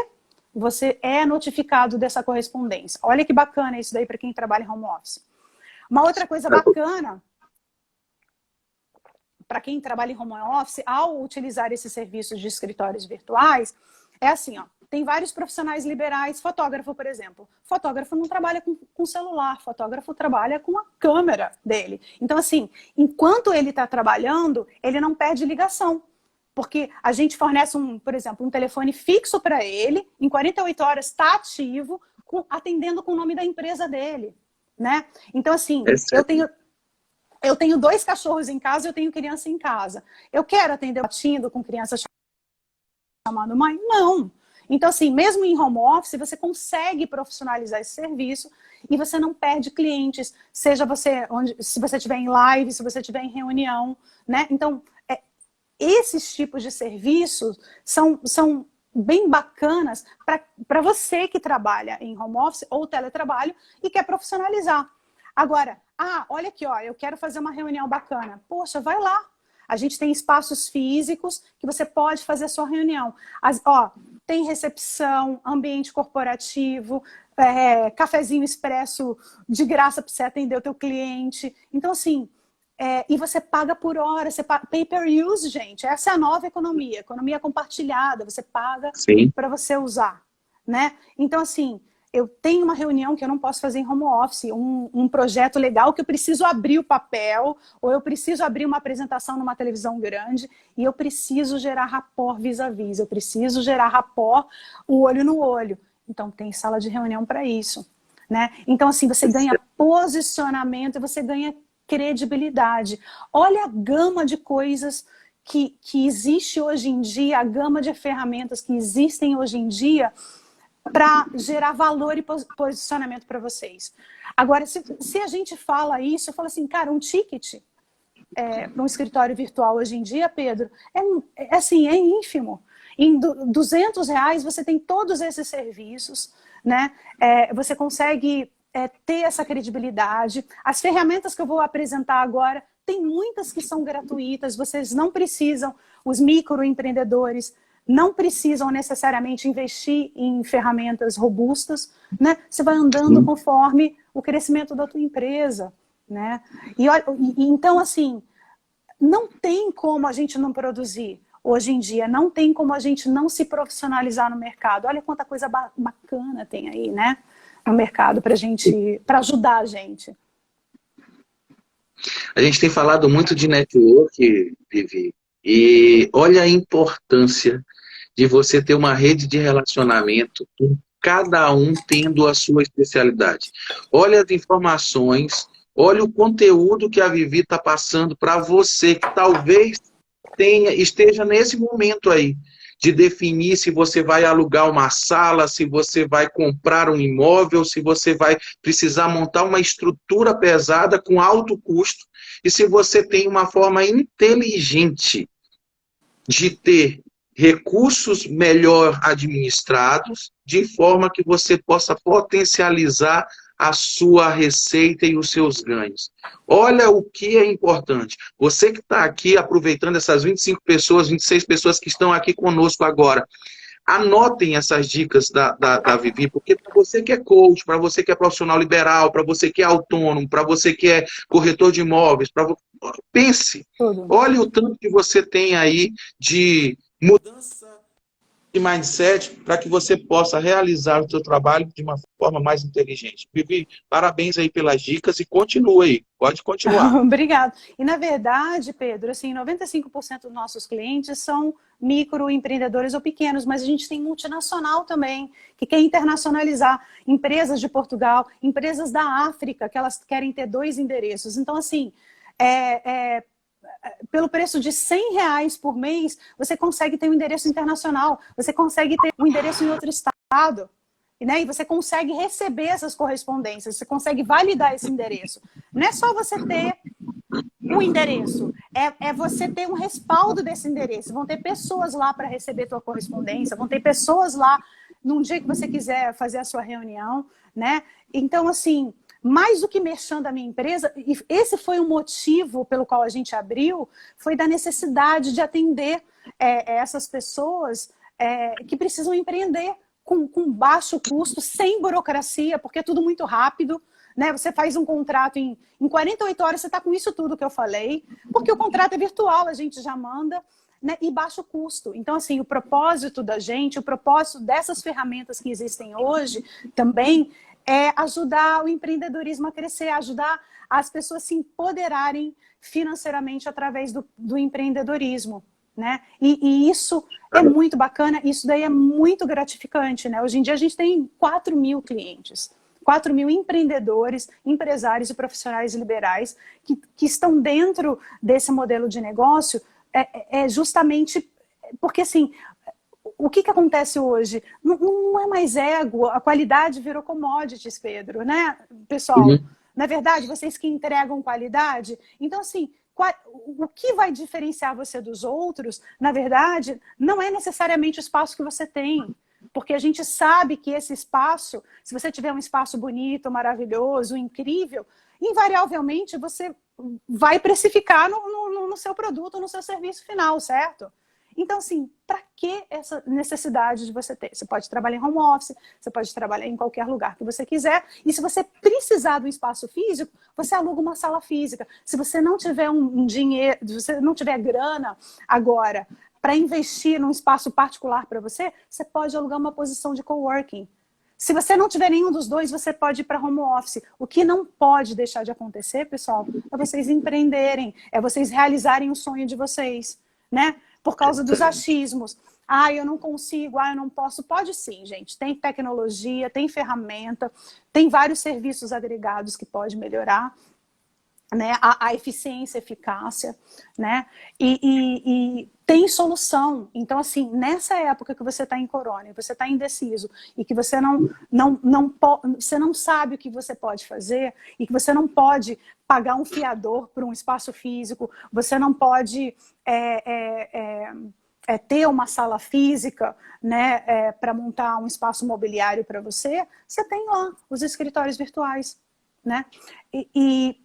Speaker 2: você é notificado dessa correspondência. Olha que bacana isso daí para quem trabalha em home office. Uma outra coisa bacana para quem trabalha em home office, ao utilizar esses serviços de escritórios virtuais, é assim, ó, tem vários profissionais liberais, fotógrafo, por exemplo. Fotógrafo não trabalha com celular, fotógrafo trabalha com a câmera dele. Então, assim, enquanto ele está trabalhando, ele não perde ligação. Porque a gente fornece, por exemplo, um telefone fixo para ele, em 48 horas está ativo, atendendo com o nome da empresa dele. Né? Então, assim, eu tenho 2 cachorros em casa, eu tenho criança em casa. Eu quero atender latindo com criança chamando mãe? Não. Então, assim, mesmo em home office, você consegue profissionalizar esse serviço e você não perde clientes, seja se você estiver em live, se você estiver em reunião, né? Então, esses tipos de serviços são bem bacanas para você que trabalha em home office ou teletrabalho e quer profissionalizar. Agora, olha aqui, ó, eu quero fazer uma reunião bacana. Poxa, vai lá. A gente tem espaços físicos que você pode fazer a sua reunião. Tem recepção, ambiente corporativo, cafezinho expresso de graça para você atender o teu cliente. Então, assim, e você paga por hora, pay per use, gente. Essa é a nova economia compartilhada. Você paga para você usar, né? Então, assim, eu tenho uma reunião que eu não posso fazer em home office, um projeto legal que eu preciso abrir o papel, ou eu preciso abrir uma apresentação numa televisão grande, e eu preciso gerar rapport vis-à-vis, eu preciso gerar rapport o olho no olho. Então tem sala de reunião para isso. Né? Então, assim, você ganha posicionamento e você ganha credibilidade. Olha a gama de coisas que existe hoje em dia, a gama de ferramentas que existem hoje em dia para gerar valor e posicionamento para vocês. Agora, se a gente fala isso, eu falo assim, cara, um ticket para um escritório virtual hoje em dia, Pedro, é ínfimo. Em R$200 você tem todos esses serviços, né? Você consegue ter essa credibilidade. As ferramentas que eu vou apresentar agora, tem muitas que são gratuitas, vocês não precisam, os microempreendedores não precisam necessariamente investir em ferramentas robustas, né? Você vai andando conforme o crescimento da tua empresa, né? Então, assim, não tem como a gente não produzir. Hoje em dia, não tem como a gente não se profissionalizar no mercado. Olha quanta coisa bacana tem aí, né? No mercado para ajudar a gente.
Speaker 3: A gente tem falado muito de network, Vivi, e olha a importância de você ter uma rede de relacionamento, com cada um tendo a sua especialidade. Olha as informações, olha o conteúdo que a Vivi está passando para você, que talvez esteja nesse momento aí, de definir se você vai alugar uma sala, se você vai comprar um imóvel, se você vai precisar montar uma estrutura pesada com alto custo, e se você tem uma forma inteligente de ter recursos melhor administrados, de forma que você possa potencializar a sua receita e os seus ganhos. Olha o que é importante. Você que está aqui aproveitando essas 25 pessoas, 26 pessoas que estão aqui conosco agora, anotem essas dicas da Vivi, porque para você que é coach, para você que é profissional liberal, para você que é autônomo, para você que é corretor de imóveis, pense, olhe o tanto que você tem aí de mudança de mindset para que você possa realizar o seu trabalho de uma forma mais inteligente. Vivi, parabéns aí pelas dicas e continue aí. Pode continuar.
Speaker 2: Obrigada. E na verdade, Pedro, assim, 95% dos nossos clientes são microempreendedores ou pequenos, mas a gente tem multinacional também, que quer internacionalizar. Empresas de Portugal, empresas da África, que elas querem ter 2 endereços. Então, assim, pelo preço de R$100 por mês, você consegue ter um endereço internacional, você consegue ter um endereço em outro estado, né? E você consegue receber essas correspondências, você consegue validar esse endereço. Não é só você ter um endereço, é você ter um respaldo desse endereço. Vão ter pessoas lá para receber tua correspondência, vão ter pessoas lá num dia que você quiser fazer a sua reunião, né? Então, assim, mais do que merchan da minha empresa, e esse foi o motivo pelo qual a gente abriu, foi da necessidade de atender essas pessoas que precisam empreender com baixo custo, sem burocracia, porque é tudo muito rápido, né? Você faz um contrato em 48 horas, você está com isso tudo que eu falei, porque o contrato é virtual, a gente já manda, né? E baixo custo. Então, assim, o propósito da gente, o propósito dessas ferramentas que existem hoje também é ajudar o empreendedorismo a crescer, ajudar as pessoas a se empoderarem financeiramente através do empreendedorismo, né? E isso é muito bacana, isso daí é muito gratificante, né? Hoje em dia a gente tem 4.000 clientes, 4.000 empreendedores, empresários e profissionais liberais que estão dentro desse modelo de negócio, justamente porque, assim, o que acontece hoje? Não é mais ego, a qualidade virou commodities, Pedro, né, pessoal?
Speaker 3: Uhum.
Speaker 2: Na verdade, vocês que entregam qualidade, então, assim, o que vai diferenciar você dos outros, na verdade, não é necessariamente o espaço que você tem, porque a gente sabe que esse espaço, se você tiver um espaço bonito, maravilhoso, incrível, invariavelmente você vai precificar no seu produto, no seu serviço final, certo? Então, assim, para que essa necessidade de você ter? Você pode trabalhar em home office, você pode trabalhar em qualquer lugar que você quiser, e se você precisar do espaço físico, você aluga uma sala física. Se você não tiver um dinheiro, se você não tiver grana agora para investir num espaço particular para você, você pode alugar uma posição de coworking. Se você não tiver nenhum dos dois, você pode ir para home office. O que não pode deixar de acontecer, pessoal, é vocês empreenderem, é vocês realizarem o sonho de vocês, né? Por causa dos achismos. Ah, eu não consigo, eu não posso. Pode sim, gente. Tem tecnologia, tem ferramenta, tem vários serviços agregados que pode melhorar, né, a eficiência, a eficácia, né? E tem solução. Então, assim, nessa época que você está em corona, você está indeciso e que você você não sabe o que você pode fazer e que você não pode pagar um fiador por um espaço físico, você não pode ter uma sala física, né, para montar um espaço mobiliário para você, você tem lá os escritórios virtuais, né? E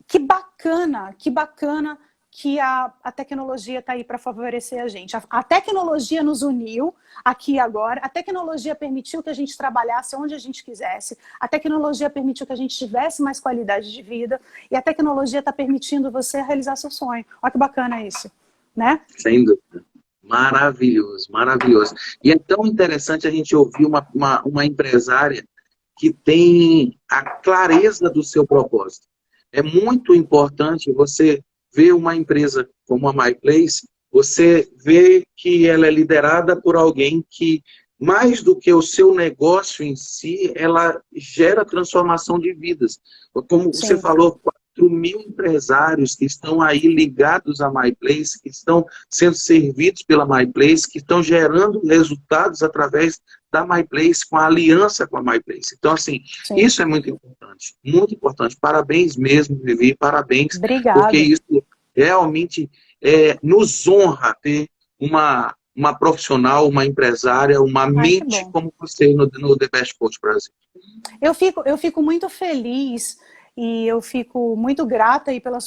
Speaker 2: que bacana que a tecnologia está aí para favorecer a gente. A tecnologia nos uniu aqui agora, a tecnologia permitiu que a gente trabalhasse onde a gente quisesse, a tecnologia permitiu que a gente tivesse mais qualidade de vida, e a tecnologia está permitindo você realizar seu sonho. Olha que bacana isso, né?
Speaker 3: Sem dúvida. Maravilhoso, maravilhoso. E é tão interessante a gente ouvir uma empresária que tem a clareza do seu propósito. é muito importante você ver uma empresa como a MyPlace, você vê que ela é liderada por alguém que, mais do que o seu negócio em si, ela gera transformação de vidas. Como
Speaker 2: Sim.
Speaker 3: você falou, 4.000 empresários que estão aí ligados à MyPlace, que estão sendo servidos pela MyPlace, que estão gerando resultados através da MyPlace, com a aliança com a MyPlace. Então, assim,
Speaker 2: Sim.
Speaker 3: isso é muito importante. Muito importante. Parabéns mesmo, Vivi, parabéns.
Speaker 2: Obrigada.
Speaker 3: Porque isso realmente nos honra ter uma profissional, uma empresária, uma mente como você no The Best Coach Brasil.
Speaker 2: Eu fico muito feliz e eu fico muito grata aí pela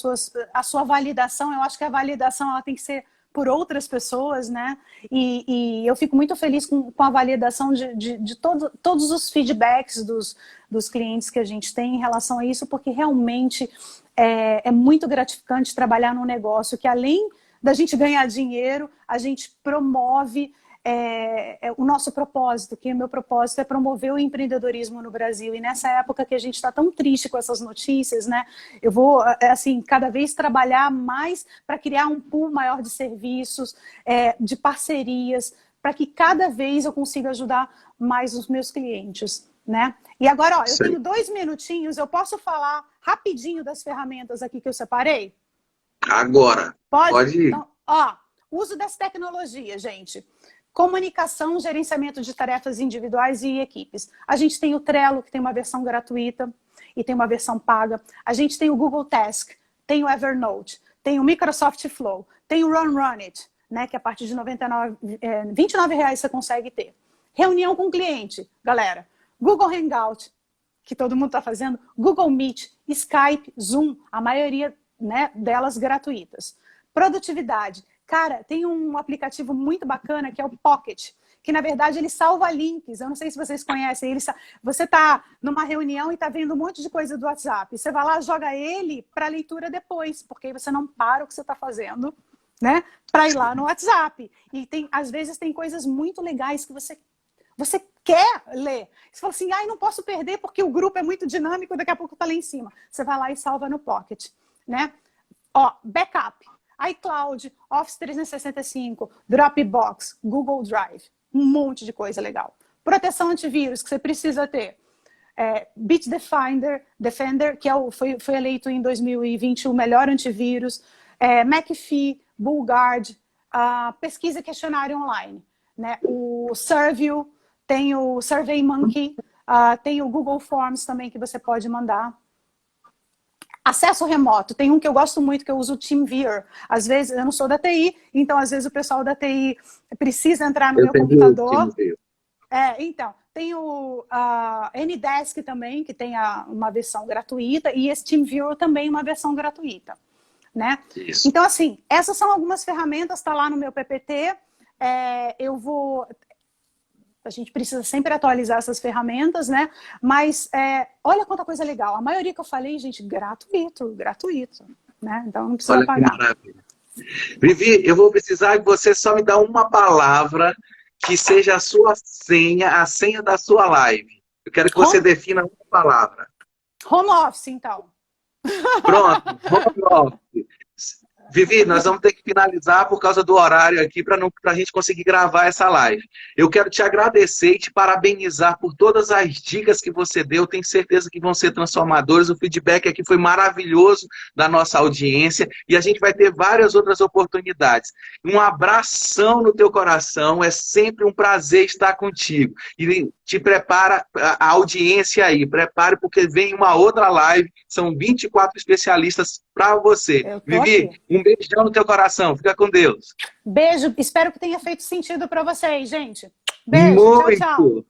Speaker 2: a sua validação. Eu acho que a validação ela tem que ser por outras pessoas, né? E eu fico muito feliz com a validação de todos os feedbacks dos clientes que a gente tem em relação a isso, porque realmente é muito gratificante trabalhar num negócio que, além da gente ganhar dinheiro, a gente promove o nosso propósito, que o meu propósito é promover o empreendedorismo no Brasil. E nessa época que a gente está tão triste com essas notícias, né, eu vou, assim, cada vez trabalhar mais para criar um pool maior de serviços, de parcerias, para que cada vez eu consiga ajudar mais os meus clientes, né? E agora, ó, eu tenho 2 minutinhos, eu posso falar rapidinho das ferramentas aqui que eu separei?
Speaker 3: Agora. Pode ir.
Speaker 2: Então, ó, uso das tecnologias, gente. Comunicação, gerenciamento de tarefas individuais e equipes. A gente tem o Trello, que tem uma versão gratuita e tem uma versão paga. A gente tem o Google Task, tem o Evernote, tem o Microsoft Flow, tem o Run It, né, que a partir de R$29 você consegue ter. Reunião com cliente, galera. Google Hangout, que todo mundo está fazendo. Google Meet, Skype, Zoom, a maioria, né, delas gratuitas. Produtividade. Cara, tem um aplicativo muito bacana que é o Pocket, que na verdade ele salva links. Eu não sei se vocês conhecem. Você está numa reunião e está vendo um monte de coisa do WhatsApp. Você vai lá, joga ele para leitura depois, porque aí você não para o que você está fazendo, né, para ir lá no WhatsApp. E às vezes tem coisas muito legais que você quer ler. Você fala assim, não posso perder porque o grupo é muito dinâmico, daqui a pouco está lá em cima. Você vai lá e salva no Pocket, né? Ó, backup. iCloud, Office 365, Dropbox, Google Drive, um monte de coisa legal. Proteção antivírus que você precisa ter. Bitdefender, que foi eleito em 2020 o melhor antivírus. McAfee, Bullguard, pesquisa e questionário online. Né? O Survey, tem o SurveyMonkey, tem o Google Forms também que você pode mandar. Acesso remoto, tem um que eu gosto muito, que eu uso o TeamViewer. Às vezes, eu não sou da TI, então às vezes o pessoal da TI precisa entrar no meu computador. Então, tem o Ndesk também, que tem uma versão gratuita, e esse TeamViewer também uma versão gratuita. Né? Então, assim, essas são algumas ferramentas, está lá no meu PPT. A gente precisa sempre atualizar essas ferramentas, né? Mas olha quanta coisa legal. A maioria que eu falei, gente, gratuito, né? Então não precisa pagar.
Speaker 3: Maravilha. Vivi, eu vou precisar que você só me dá uma palavra que seja a sua senha, a senha da sua live. Eu quero que você defina uma palavra.
Speaker 2: Home office, então.
Speaker 3: Pronto, home office. Vivi, nós vamos ter que finalizar por causa do horário aqui para a gente conseguir gravar essa live. Eu quero te agradecer e te parabenizar por todas as dicas que você deu. Tenho certeza que vão ser transformadoras. O feedback aqui foi maravilhoso da nossa audiência e a gente vai ter várias outras oportunidades. Um abração no teu coração. É sempre um prazer estar contigo. E te prepara, a audiência aí, prepare porque vem uma outra live. São 24 especialistas para você. Vivi, um beijão no teu coração. Fica com Deus.
Speaker 2: Beijo. Espero que tenha feito sentido para vocês, gente. Beijo.
Speaker 3: Muito.
Speaker 2: Tchau, tchau.